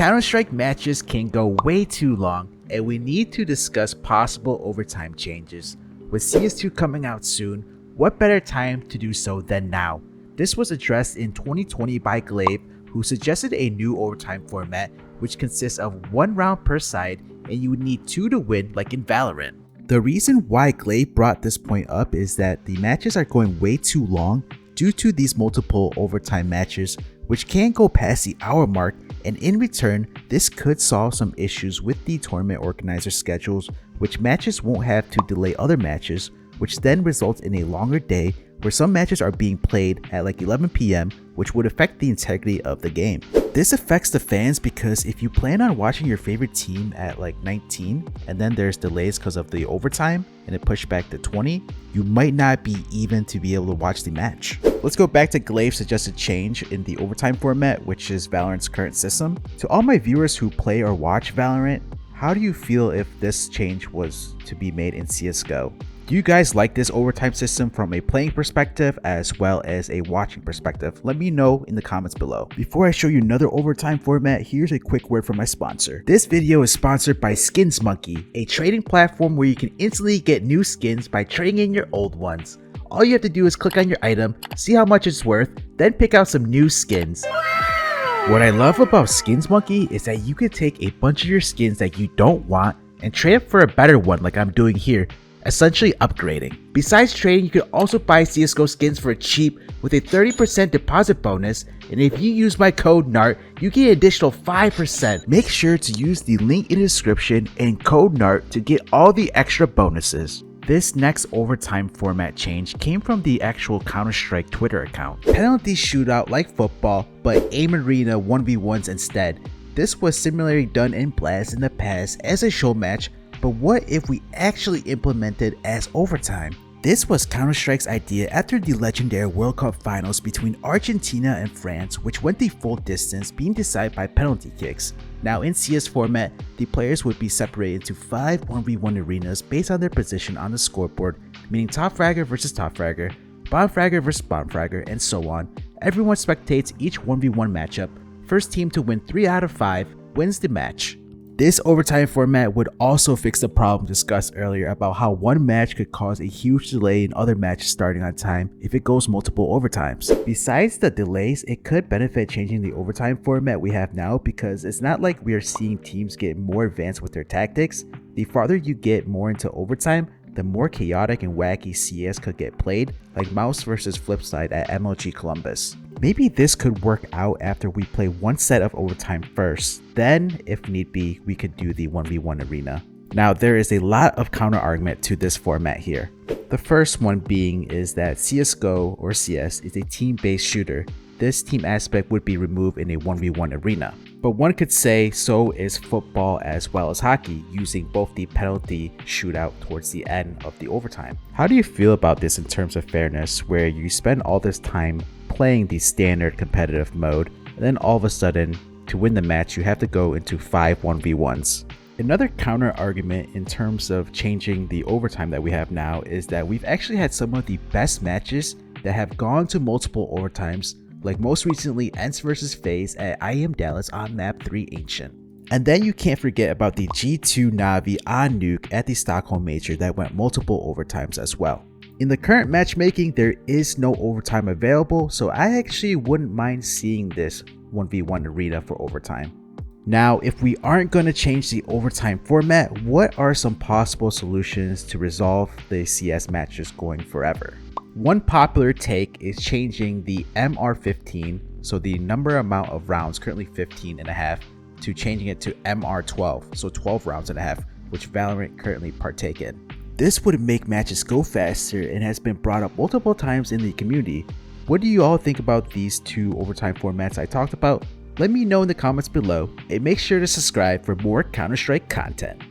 Counterstrike matches can go way too long, and we need to discuss possible overtime changes. With CS2 coming out soon, what better time to do so than now? This was addressed in 2020 by Glaive, who suggested a new overtime format which consists of 1 round per side and you would need 2 to win like in Valorant. The reason why Glaive brought this point up is that the matches are going way too long due to these multiple overtime matches which can go past the hour mark, and in return this could solve some issues with the tournament organizer schedules, which matches won't have to delay other matches, which then results in a longer day where some matches are being played at like 11 PM, which would affect the integrity of the game. This affects the fans because if you plan on watching your favorite team at like 19 and then there's delays because of the overtime and it pushed back to 20, you might not be even to be able to watch the match. Let's go back to Glaive's suggested change in the overtime format, which is Valorant's current system. To all my viewers who play or watch Valorant, how do you feel if this change was to be made in CSGO? Do you guys like this overtime system from a playing perspective as well as a watching perspective? Let me know in the comments below. Before I show you another overtime format, here's a quick word from my sponsor. This video is sponsored by Skins Monkey, a trading platform where you can instantly get new skins by trading in your old ones. All you have to do is click on your item, see how much it's worth, then pick out some new skins. What I love about Skins Monkey is that you can take a bunch of your skins that you don't want and trade it for a better one like I'm doing here, essentially upgrading. Besides trading, you can also buy CSGO skins for cheap with a 30% deposit bonus, and if you use my code NART, you get an additional 5%. Make sure to use the link in the description and code NART to get all the extra bonuses. This next overtime format change came from the actual Counterstrike Twitter account. Penalty shootout like football, but aim arena 1v1s instead. This was similarly done in Blast in the past as a show match, but what if we actually implemented as overtime? This was Counter-Strike's idea after the legendary World Cup finals between Argentina and France, which went the full distance, being decided by penalty kicks. Now in CS format, the players would be separated into 5 1v1 arenas based on their position on the scoreboard, meaning top fragger versus top fragger, bomb fragger versus bomb fragger, and so on. Everyone spectates each 1v1 matchup. First team to win 3 out of 5 wins the match. This overtime format would also fix the problem discussed earlier about how one match could cause a huge delay in other matches starting on time if it goes multiple overtimes. Besides the delays, it could benefit changing the overtime format we have now because it's not like we are seeing teams get more advanced with their tactics. The farther you get more into overtime, the more chaotic and wacky CS could get played, like Mouse versus Flipside at MLG Columbus. Maybe this could work out after we play one set of overtime first, then if need be, we could do the 1v1 arena. Now there is a lot of counter argument to this format here. The first one being is that CSGO or CS is a team-based shooter. This team aspect would be removed in a 1v1 arena. But one could say so is football as well as hockey, using both the penalty shootout towards the end of the overtime. How do you feel about this in terms of fairness, where you spend all this time playing the standard competitive mode, and then all of a sudden, to win the match, you have to go into 5 1v1s? Another counter argument in terms of changing the overtime that we have now is that we've actually had some of the best matches that have gone to multiple overtimes, like most recently ENCE vs FaZe at IEM Dallas on map 3 Ancient. And then you can't forget about the G2 Na'Vi on Nuke at the Stockholm Major that went multiple overtimes as well. In the current matchmaking, there is no overtime available, so I actually wouldn't mind seeing this 1v1 arena for overtime. Now, if we aren't going to change the overtime format, what are some possible solutions to resolve the CS matches going forever? One popular take is changing the MR15, so the amount of rounds, currently 15 and a half, to changing it to MR12, so 12 rounds and a half, which Valorant currently partake in. This would make matches go faster and has been brought up multiple times in the community. What do you all think about these two overtime formats I talked about? Let me know in the comments below, and make sure to subscribe for more Counter-Strike content.